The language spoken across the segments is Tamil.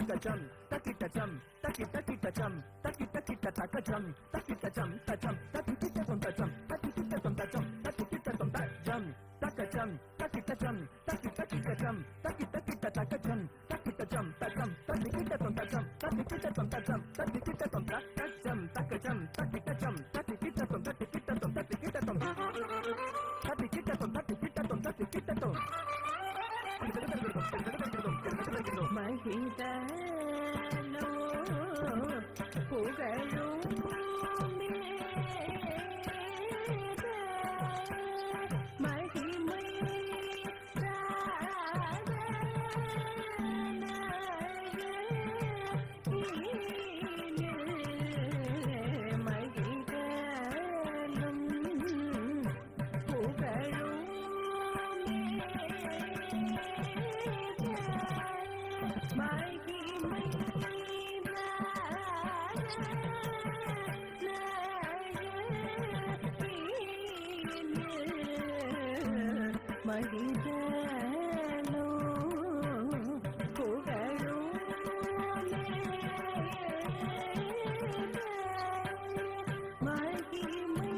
takajam takitacham takitacham takitacham takitacham tacham takitacham tacham takitacham tacham takitacham tacham takajam takitacham takitacham takitacham takitacham tacham takitacham tacham takitacham tacham takitacham tacham takajam takitacham takitacham takitacham takitacham takitacham மகிதனோ புகழும் மகிமை மகிதனும் புகழும் மகிதனோ புகழும் மகிமை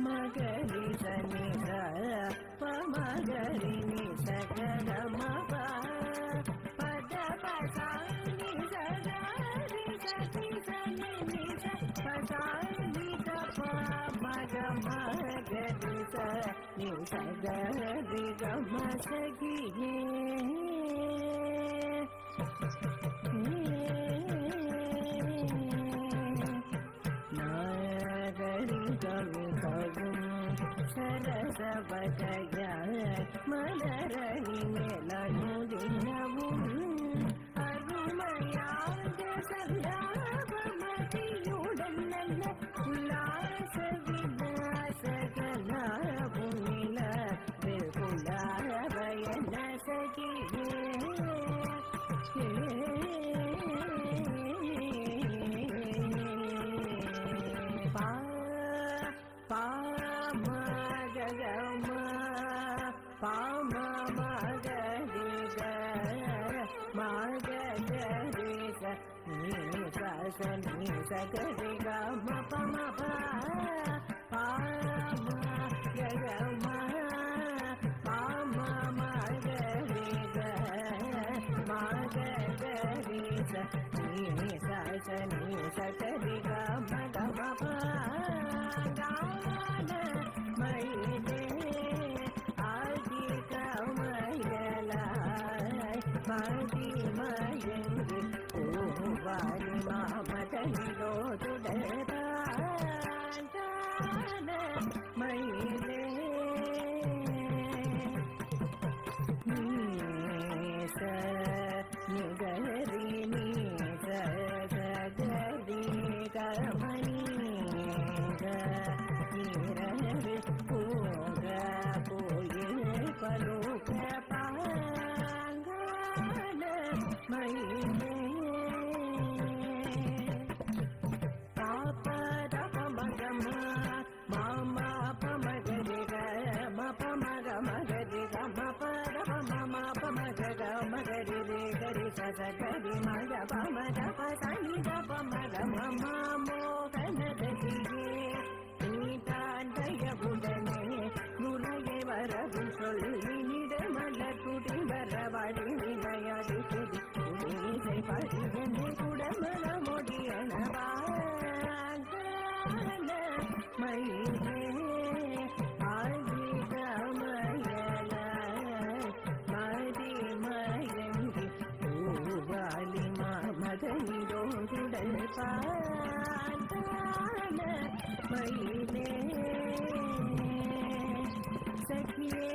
மகரி சனி பமகரி நி சகர மப பத பசானி சகரி சதி சனி நி பசானி தப மக மகரி சனி சகரி கம சகியே சரசபதய மலரணி மேலனுதினவும் அருமையாக சந்தாபமதியுடன் நல்ல உல்லாச விநாசகலாவும் நில வெகுலாவயன சகியே பாம மகரிக மகரிக நீ சகரிக மபம பாம கரம பாம மகரிக மகரிக நீ சகரிக மகம கான மைதே மதி மயங்கி பூவாரி மாமதனிலோ துடரான மயிலே நீச நிகரி நீச கரி கமனீக நீரவி போக போயில் பலோக சகரி மக பமத பசனி தப மக மமா மோகன தசியே நீதாண்டயவுடனே முறையை வரவும் சொல்லி நிடமல்ல துடி வரவாடி நிலையாடி துடி துடிசை படிவனே குடமல முடியனவாக மயிலே மதனிடோடுடல் பார்த்தான மயிலே சகியே